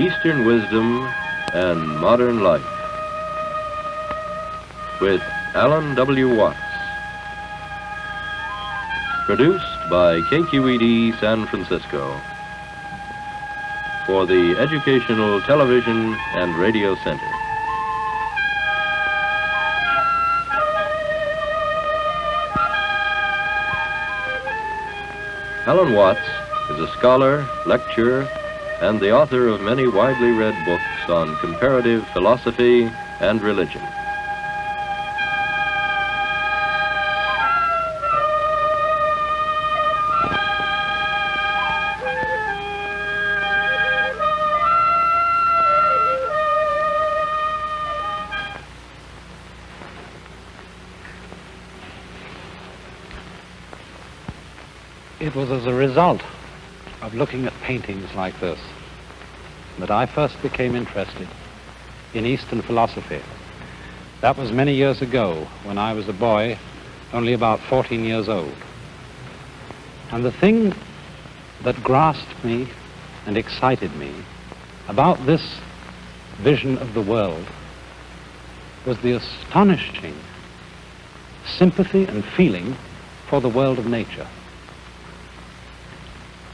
Eastern Wisdom and Modern Life with Alan W. Watts. Produced by KQED San Francisco for the Educational Television and Radio Center. Alan Watts is a scholar, lecturer, and the author of many widely read books on comparative philosophy and religion. It was as a result of looking at paintings like this that I first became interested in Eastern philosophy. That was many years ago, when I was a boy, only about 14 years old. And the thing that grasped me and excited me about this vision of the world was the astonishing sympathy and feeling for the world of nature.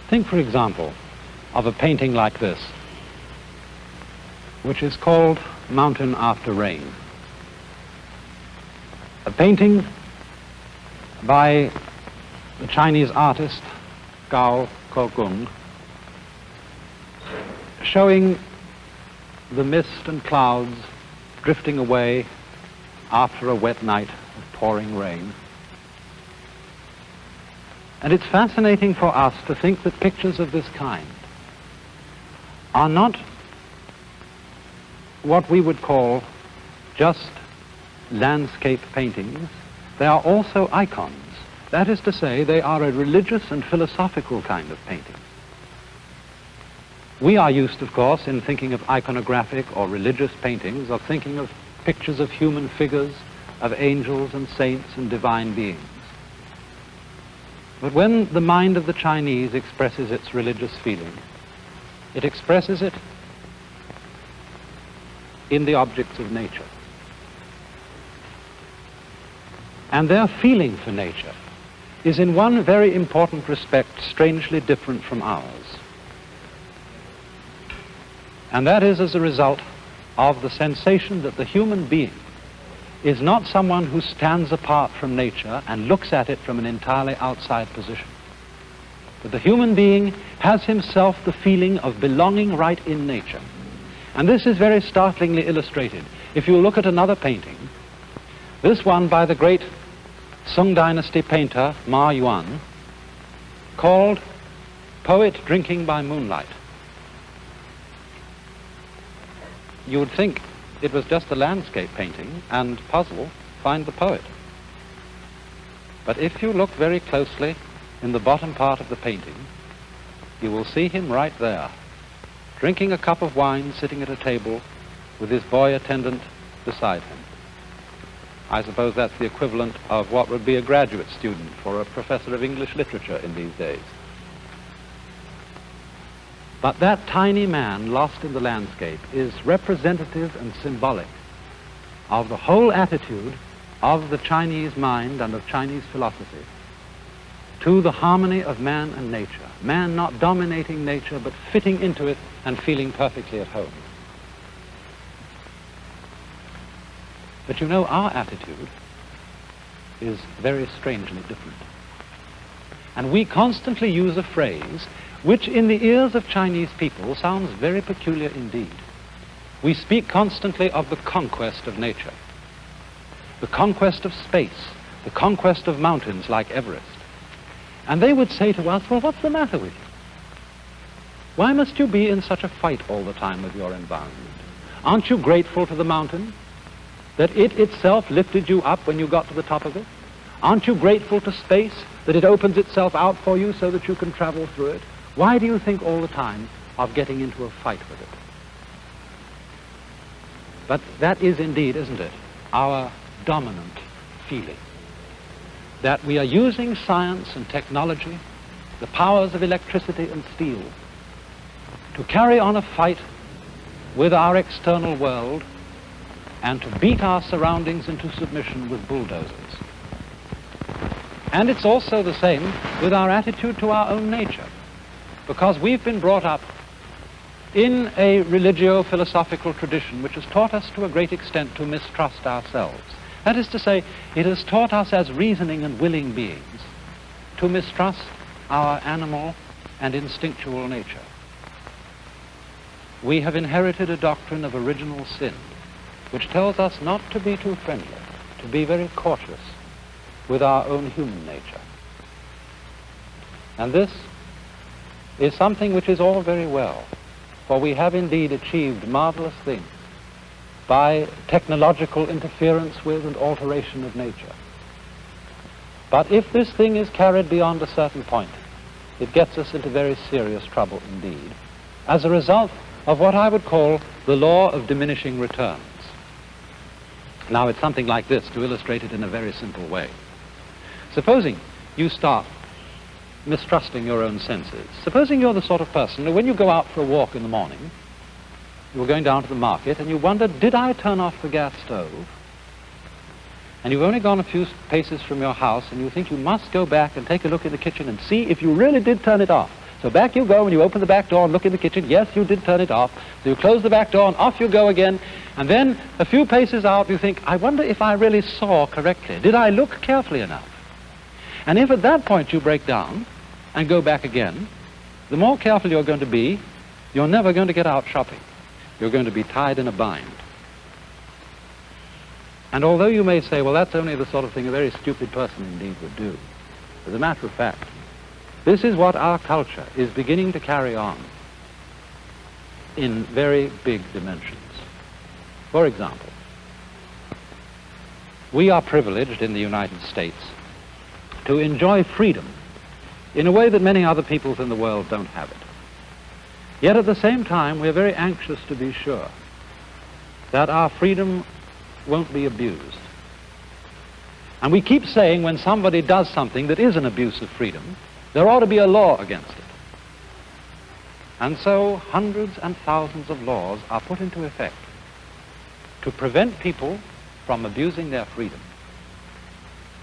Think, for example, of a painting like this, which is called Mountain After Rain. A painting by the Chinese artist Gao Kogung, showing the mist and clouds drifting away after a wet night of pouring rain. And it's fascinating for us to think that pictures of this kind are not what we would call just landscape paintings. They are also icons. That is to say, they are a religious and philosophical kind of painting. We are used, of course, in thinking of iconographic or religious paintings, of thinking of pictures of human figures, of angels and saints and divine beings. But when the mind of the Chinese expresses its religious feeling, it expresses it in the objects of nature. And their feeling for nature is in one very important respect strangely different from ours. And that is as a result of the sensation that the human being is not someone who stands apart from nature and looks at it from an entirely outside position. But the human being has himself the feeling of belonging right in nature. And this is very startlingly illustrated. If you look at another painting, this one by the great Sung Dynasty painter Ma Yuan, called Poet Drinking by Moonlight. You would think it was just a landscape painting and puzzle, find the poet. But if you look very closely in the bottom part of the painting, you will see him right there, drinking a cup of wine, sitting at a table with his boy attendant beside him. I suppose that's the equivalent of what would be a graduate student for a professor of English literature in these days. But that tiny man lost in the landscape is representative and symbolic of the whole attitude of the Chinese mind and of Chinese philosophy to the harmony of man and nature. Man not dominating nature, but fitting into it and feeling perfectly at home. But you know, our attitude is very strangely different. And we constantly use a phrase which in the ears of Chinese people sounds very peculiar indeed. We speak constantly of the conquest of nature, the conquest of space, the conquest of mountains like Everest. And they would say to us, well, what's the matter with you? Why must you be in such a fight all the time with your environment? Aren't you grateful to the mountain that it itself lifted you up when you got to the top of it? Aren't you grateful to space that it opens itself out for you so that you can travel through it? Why do you think all the time of getting into a fight with it? But that is indeed, isn't it, our dominant feeling. That we are using science and technology, the powers of electricity and steel, to carry on a fight with our external world and to beat our surroundings into submission with bulldozers. And it's also the same with our attitude to our own nature, because we've been brought up in a religio-philosophical tradition which has taught us to a great extent to mistrust ourselves. That is to say, it has taught us as reasoning and willing beings to mistrust our animal and instinctual nature. We have inherited a doctrine of original sin, which tells us not to be too friendly, to be very cautious with our own human nature. And this is something which is all very well, for we have indeed achieved marvelous things by technological interference with and alteration of nature. But if this thing is carried beyond a certain point, it gets us into very serious trouble indeed, as a result of what I would call the law of diminishing returns. Now, it's something like this, to illustrate it in a very simple way. Supposing you start mistrusting your own senses. Supposing you're the sort of person that when you go out for a walk in the morning, you're going down to the market and you wonder, did I turn off the gas stove? And you've only gone a few paces from your house and you think you must go back and take a look in the kitchen and see if you really did turn it off. So back you go and you open the back door and look in the kitchen. Yes, you did turn it off. So you close the back door and off you go again. And then a few paces out you think, I wonder if I really saw correctly. Did I look carefully enough? And if at that point you break down and go back again, the more careful you're going to be, you're never going to get out shopping. You're going to be tied in a bind. And although you may say, well, that's only the sort of thing a very stupid person indeed would do, as a matter of fact, this is what our culture is beginning to carry on in very big dimensions. For example, we are privileged in the United States to enjoy freedom in a way that many other peoples in the world don't have it. Yet at the same time, we're very anxious to be sure that our freedom won't be abused. And we keep saying when somebody does something that is an abuse of freedom, there ought to be a law against it. And so hundreds and thousands of laws are put into effect to prevent people from abusing their freedom.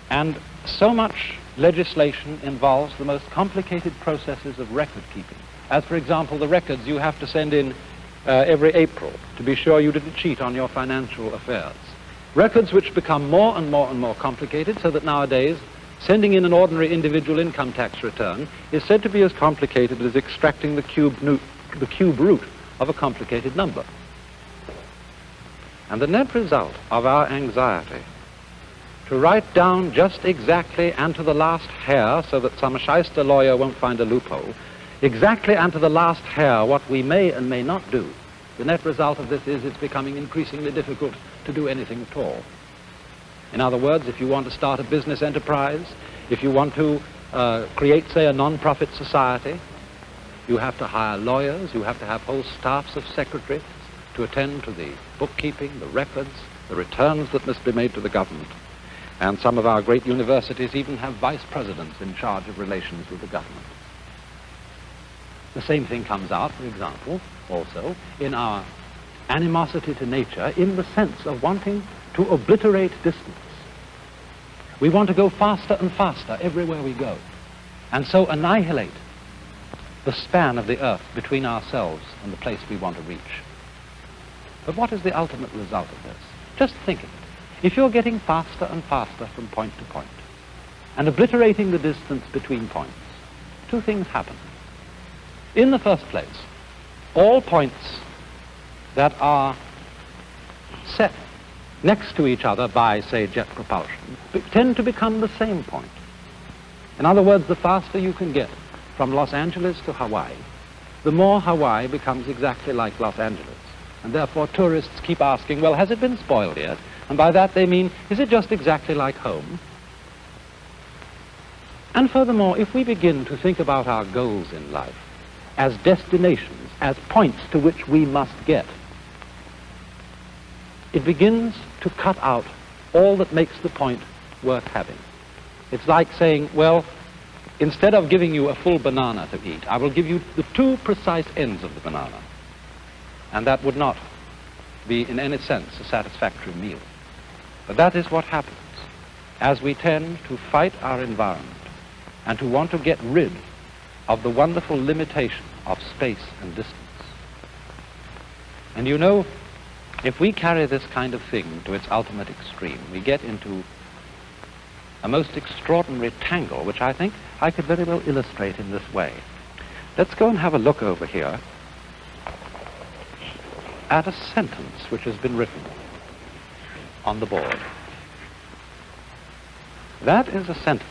And so much legislation involves the most complicated processes of record keeping. As, for example, the records you have to send in every April to be sure you didn't cheat on your financial affairs. Records which become more and more and more complicated, so that nowadays sending in an ordinary individual income tax return is said to be as complicated as extracting the cube root of a complicated number. And the net result of our anxiety to write down just exactly and to the last hair, so that some shyster lawyer won't find a loophole, exactly and to the last hair what we may and may not do, the net result of this is it's becoming increasingly difficult to do anything at all. In other words, if you want to start a business enterprise, if you want to create, say, a non-profit society, you have to hire lawyers, you have to have whole staffs of secretaries to attend to the bookkeeping, the records, the returns that must be made to the government. And some of our great universities even have vice presidents in charge of relations with the government. The same thing comes out, for example, also in our animosity to nature in the sense of wanting to obliterate distance. We want to go faster and faster everywhere we go, and so annihilate the span of the earth between ourselves and the place we want to reach. But what is the ultimate result of this? Just think of it. If you're getting faster and faster from point to point, and obliterating the distance between points, two things happen. In the first place, all points that are set next to each other by, say, jet propulsion, tend to become the same point. In other words, the faster you can get from Los Angeles to Hawaii, the more Hawaii becomes exactly like Los Angeles. And therefore tourists keep asking, well, has it been spoiled yet? And by that they mean, is it just exactly like home? And furthermore, if we begin to think about our goals in life as destinations, as points to which we must get, it begins to cut out all that makes the point worth having. It's like saying, well, instead of giving you a full banana to eat, I will give you the two precise ends of the banana. and that would not be in any sense a satisfactory meal. But that is what happens as we tend to fight our environment and to want to get rid of the wonderful limitation of space and distance. And you know, if we carry this kind of thing to its ultimate extreme, we get into a most extraordinary tangle, which I think I could very well illustrate in this way. Let's go and have a look over here at a sentence which has been written on the board. That is a sentence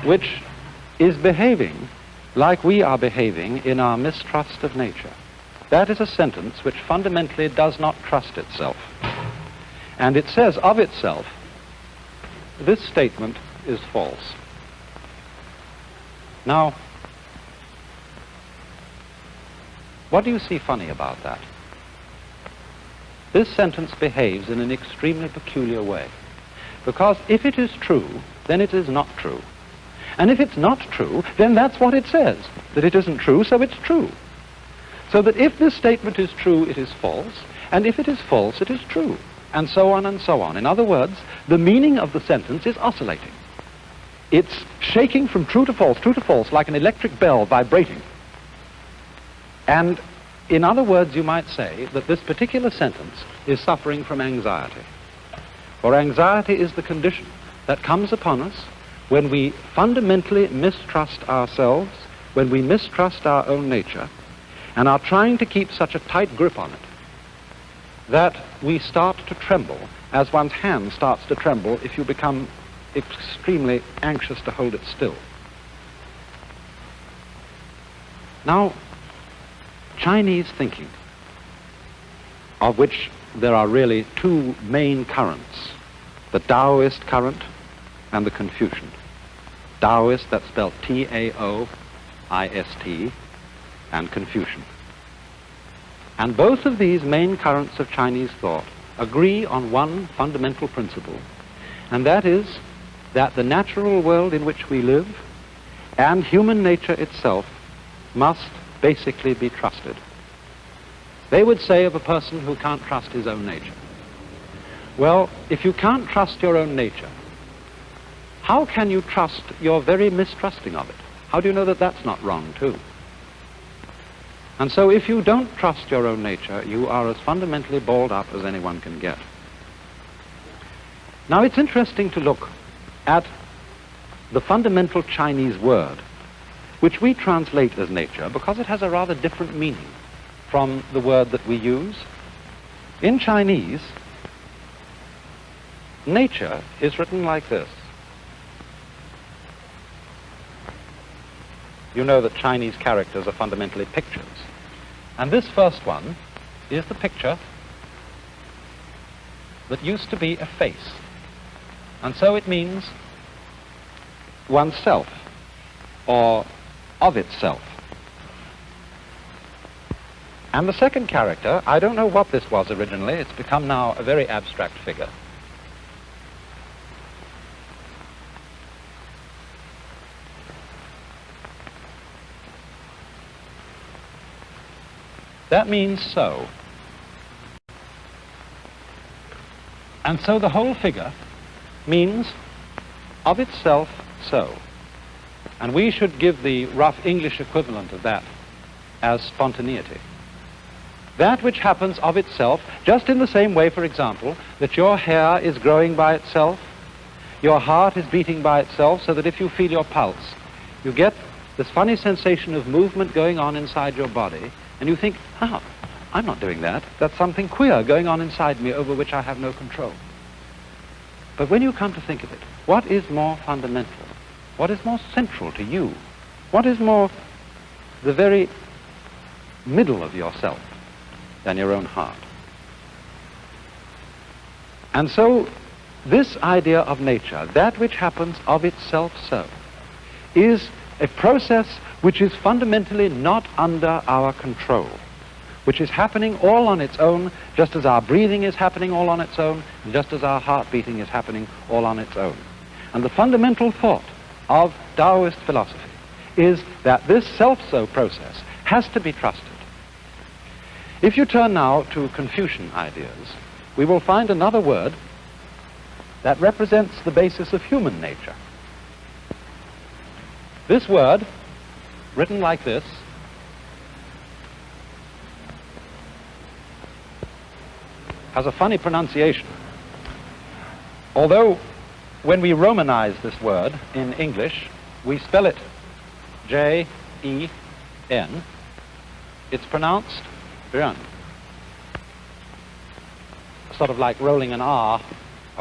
which is behaving like we are behaving in our mistrust of nature. That is a sentence which fundamentally does not trust itself. And it says of itself, this statement is false. Now, what do you see funny about that? This sentence behaves in an extremely peculiar way. Because if it is true, then it is not true. And if it's not true, then that's what it says. That it isn't true, so it's true. So that if this statement is true, it is false. And if it is false, it is true. And so on and so on. In other words, the meaning of the sentence is oscillating. It's shaking from true to false, like an electric bell vibrating. And in other words, you might say that this particular sentence is suffering from anxiety. For anxiety is the condition that comes upon us when we fundamentally mistrust ourselves, when we mistrust our own nature, and are trying to keep such a tight grip on it that we start to tremble, as one's hand starts to tremble if you become extremely anxious to hold it still. Now, Chinese thinking, of which there are really two main currents, the Taoist current and the Confucian. Taoist, that's spelled T-A-O-I-S-T, and Confucian. And both of these main currents of Chinese thought agree on one fundamental principle, and that is that the natural world in which we live and human nature itself must basically be trusted. They would say of a person who can't trust his own nature, well, if you can't trust your own nature, how can you trust your very mistrusting of it? How do you know that that's not wrong too? And so if you don't trust your own nature, you are as fundamentally balled up as anyone can get. Now it's interesting to look at the fundamental Chinese word, which we translate as nature, because it has a rather different meaning from the word that we use. In Chinese, nature is written like this. You know that Chinese characters are fundamentally pictures. And this first one is the picture that used to be a face. And so it means oneself, or of itself. And the second character, I don't know what this was originally, it's become now a very abstract figure. That means so. And so the whole figure means of itself so. And we should give the rough English equivalent of that as spontaneity. That which happens of itself, just in the same way, for example, that your hair is growing by itself, your heart is beating by itself, so that if you feel your pulse, you get this funny sensation of movement going on inside your body, and you think, ah, I'm not doing that. That's something queer going on inside me over which I have no control. But when you come to think of it, what is more fundamental? What is more central to you? What is more the very middle of yourself than your own heart? And so this idea of nature, that which happens of itself so, is a process which is fundamentally not under our control, which is happening all on its own, just as our breathing is happening all on its own, and just as our heart beating is happening all on its own. And the fundamental thought of Taoist philosophy is that this self-so process has to be trusted. If you turn now to Confucian ideas, we will find another word that represents the basis of human nature. This word, written like this, has a funny pronunciation. Although when we Romanize this word in English, we spell it J-E-N, it's pronounced Yuan. Sort of like rolling an R,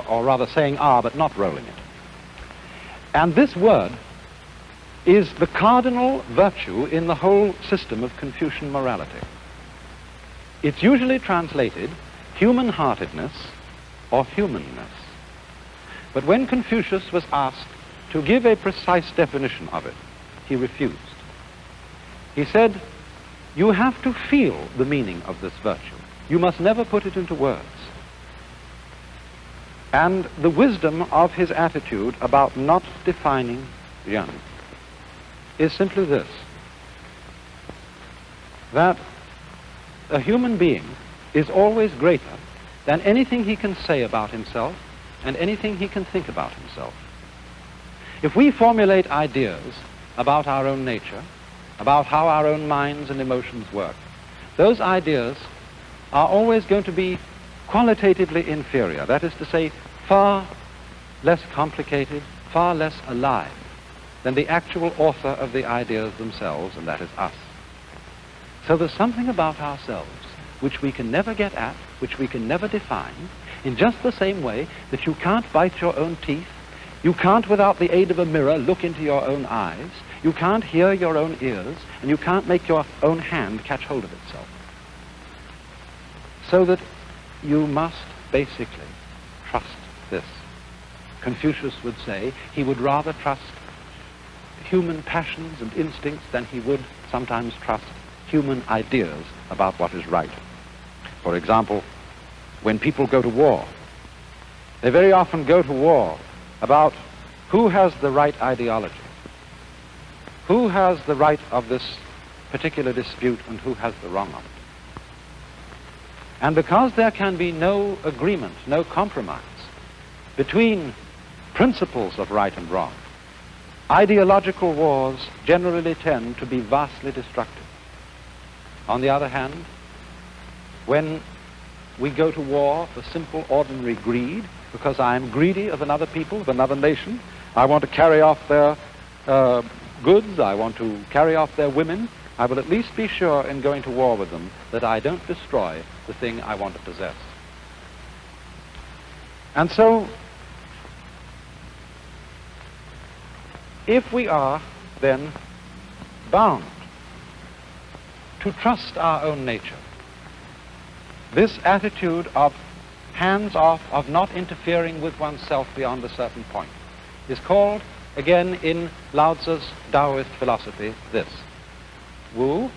or rather saying R but not rolling it. And this word is the cardinal virtue in the whole system of Confucian morality. It's usually translated human-heartedness or humanness. But when Confucius was asked to give a precise definition of it, he refused. He said, you have to feel the meaning of this virtue. You must never put it into words. And the wisdom of his attitude about not defining yuan is simply this, that a human being is always greater than anything he can say about himself and anything he can think about himself. If we formulate ideas about our own nature, about how our own minds and emotions work, those ideas are always going to be qualitatively inferior, that is to say, far less complicated, far less alive than the actual author of the ideas themselves, and that is us. So there's something about ourselves which we can never get at, which we can never define, in just the same way that you can't bite your own teeth, you can't, without the aid of a mirror, look into your own eyes, you can't hear your own ears, and you can't make your own hand catch hold of itself. So that you must basically trust this. Confucius would say he would rather trust human passions and instincts than he would sometimes trust human ideas about what is right. For example, when people go to war, they very often go to war about who has the right ideology, who has the right of this particular dispute, and who has the wrong of it. And because there can be no agreement, no compromise between principles of right and wrong, ideological wars generally tend to be vastly destructive. On the other hand, when we go to war for simple, ordinary greed, because I am greedy of another people, of another nation, I want to carry off their goods, I want to carry off their women, I will at least be sure in going to war with them that I don't destroy the thing I want to possess. And so, if we are then bound to trust our own nature, this attitude of hands off, of not interfering with oneself beyond a certain point, is called, again in Lao Tzu's Taoist philosophy, this: Wu,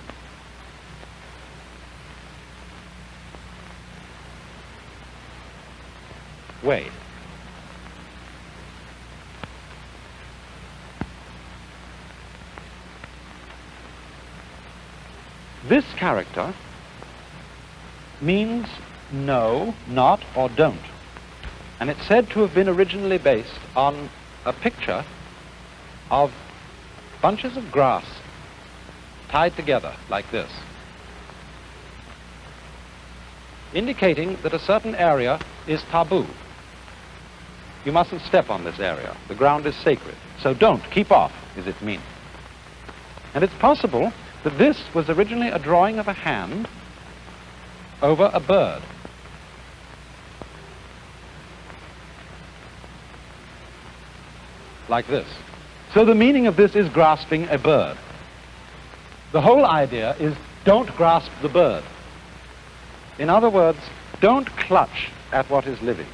Wei. This character means no, not, or don't. And it's said to have been originally based on a picture of bunches of grass tied together like this, indicating that a certain area is taboo. You mustn't step on this area. The ground is sacred. So don't, keep off, is its meaning. And it's possible that this was originally a drawing of a hand over a bird. Like this. So the meaning of this is grasping a bird. The whole idea is don't grasp the bird. In other words, don't clutch at what is living.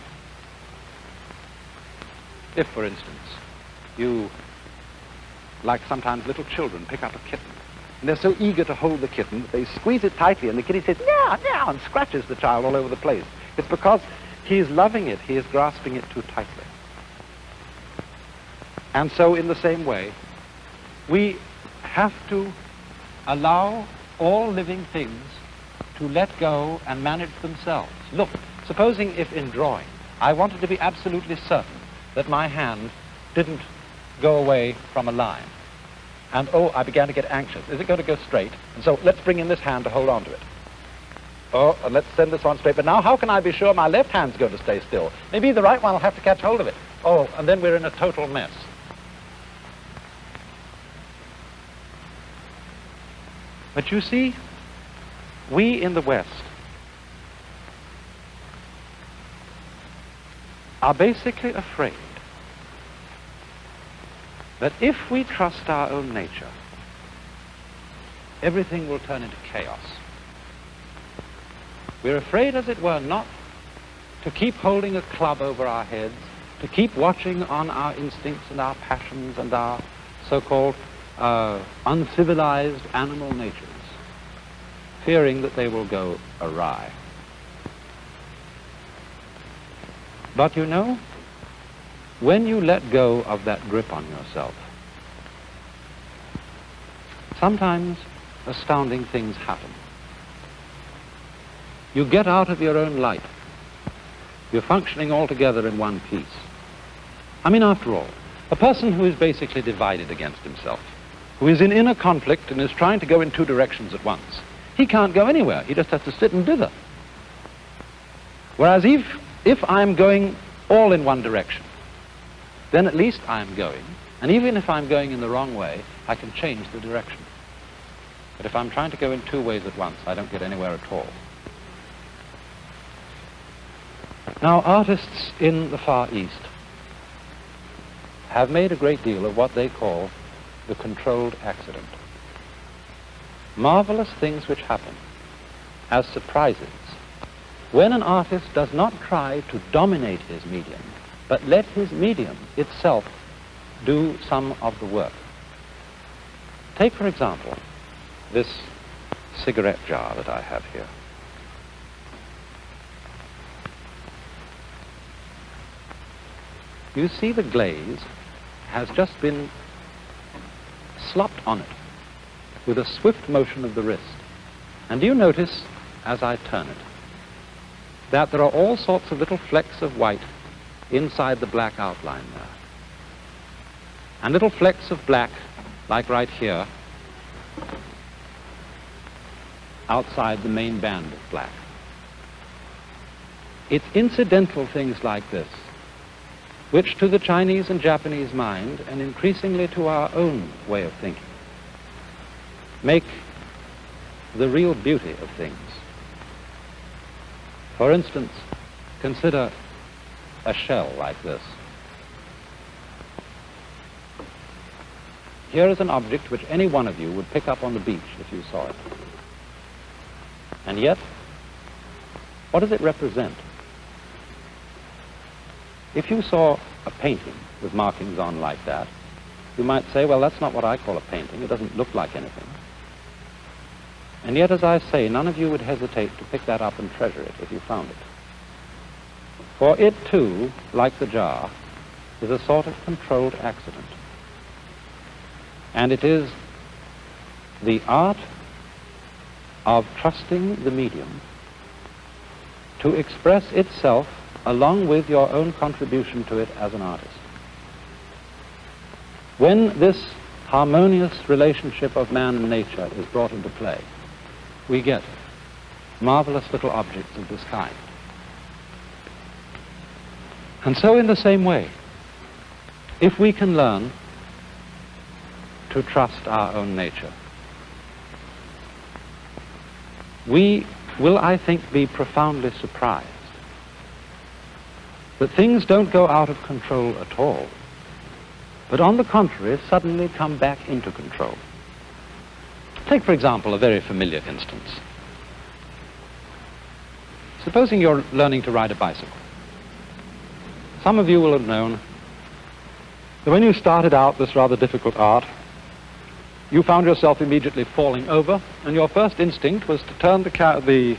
If, for instance, you, like sometimes little children, pick up a kitten, and they're so eager to hold the kitten that they squeeze it tightly, and the kitty says, "Meow, meow," and scratches the child all over the place. It's because he is loving it, he is grasping it too tightly. And so in the same way, we have to allow all living things to let go and manage themselves. Look, supposing if in drawing I wanted to be absolutely certain that my hand didn't go away from a line, and oh, I began to get anxious. Is it going to go straight? And so let's bring in this hand to hold on to it. Oh, and let's send this one straight. But now how can I be sure my left hand's going to stay still? Maybe the right one will have to catch hold of it. Oh, and then we're in a total mess. But you see, we in the West are basically afraid that if we trust our own nature, everything will turn into chaos. We're afraid, as it were, not to keep holding a club over our heads, to keep watching on our instincts and our passions and our so-called uncivilized animal natures, fearing that they will go awry. But you know, when you let go of that grip on yourself, sometimes astounding things happen. You get out of your own light. You're functioning altogether in one piece. I mean, after all, a person who is basically divided against himself, who is in inner conflict and is trying to go in two directions at once, he can't go anywhere. He just has to sit and dither. Whereas if I'm going all in one direction, then at least I'm going. And even if I'm going in the wrong way, I can change the direction. But if I'm trying to go in two ways at once, I don't get anywhere at all. Now, artists in the Far East have made a great deal of what they call the controlled accident. Marvelous things which happen as surprises when an artist does not try to dominate his medium, but let his medium itself do some of the work. Take, for example, this cigarette jar that I have here. You see the glaze has just been slopped on it with a swift motion of the wrist. And do you notice, as I turn it, that there are all sorts of little flecks of white inside the black outline there. And little flecks of black, like right here, outside the main band of black. It's incidental things like this which to the Chinese and Japanese mind, and increasingly to our own way of thinking, make the real beauty of things. For instance, consider a shell like this. Here is an object which any one of you would pick up on the beach if you saw it. And yet, what does it represent? If you saw a painting with markings on like that, you might say, well, that's not what I call a painting. It doesn't look like anything. And yet, as I say, none of you would hesitate to pick that up and treasure it if you found it. For it, too, like the jar, is a sort of controlled accident. And it is the art of trusting the medium to express itself along with your own contribution to it as an artist. When this harmonious relationship of man and nature is brought into play, we get marvelous little objects of this kind. And so in the same way, if we can learn to trust our own nature, we will, I think, be profoundly surprised that things don't go out of control at all, but on the contrary, suddenly come back into control. Take, for example, a very familiar instance. Supposing you're learning to ride a bicycle. Some of you will have known that when you started out this rather difficult art, you found yourself immediately falling over, and your first instinct was to turn the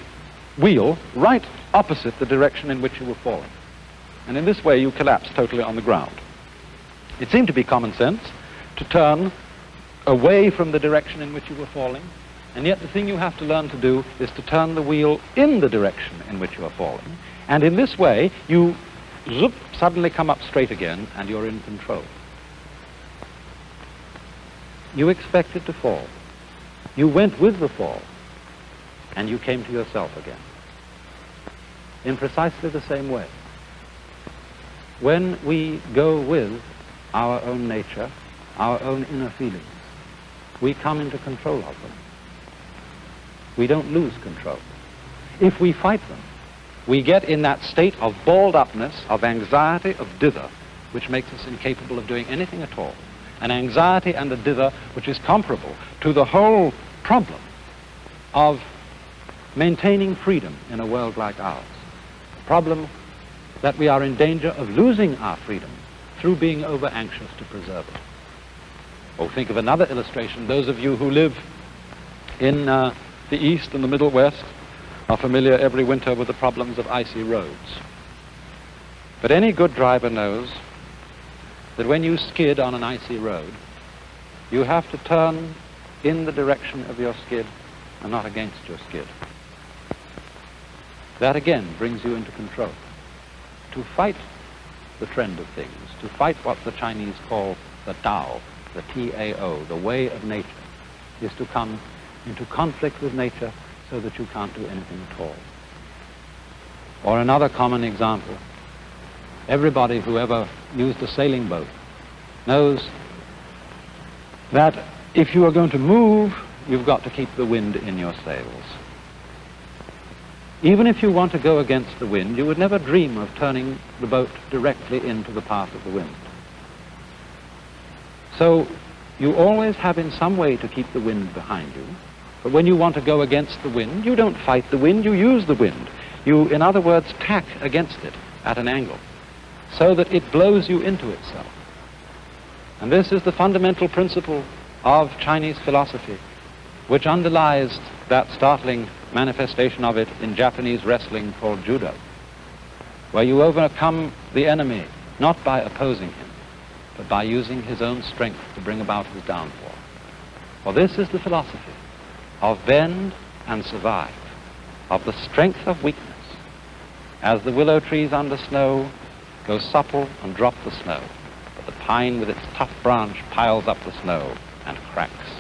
wheel right opposite the direction in which you were falling. And in this way, you collapsed totally on the ground. It seemed to be common sense to turn away from the direction in which you were falling And yet the thing you have to learn to do is to turn the wheel in the direction in which you are falling. And in this way, you zoop, suddenly come up straight again, and you're in control. You expected to fall. You went with the fall, and you came to yourself again. In precisely the same way. When we go with our own nature, our own inner feelings, we come into control of them. We don't lose control. If we fight them, we get in that state of balled-upness, of anxiety, of dither, which makes us incapable of doing anything at all. An anxiety and a dither which is comparable to the whole problem of maintaining freedom in a world like ours. The problem that we are in danger of losing our freedom through being over-anxious to preserve it. Or think of another illustration. Those of you who live in the East and the Middle West are familiar every winter with the problems of icy roads. But any good driver knows that when you skid on an icy road, you have to turn in the direction of your skid and not against your skid. That again brings you into control. To fight the trend of things, to fight what the Chinese call the Tao, the T-A-O, the way of nature, is to come into conflict with nature so that you can't do anything at all. Or another common example, everybody who ever used a sailing boat knows that if you are going to move, you've got to keep the wind in your sails. Even if you want to go against the wind, you would never dream of turning the boat directly into the path of the wind. So you always have in some way to keep the wind behind you. But when you want to go against the wind, you don't fight the wind, you use the wind. You, in other words, tack against it at an angle so that it blows you into itself. And this is the fundamental principle of Chinese philosophy, which underlies that startling manifestation of it in Japanese wrestling called judo, where you overcome the enemy not by opposing him, but by using his own strength to bring about his downfall. For this is the philosophy of bend and survive, of the strength of weakness, as the willow trees under snow go supple and drop the snow, but the pine with its tough branch piles up the snow and cracks.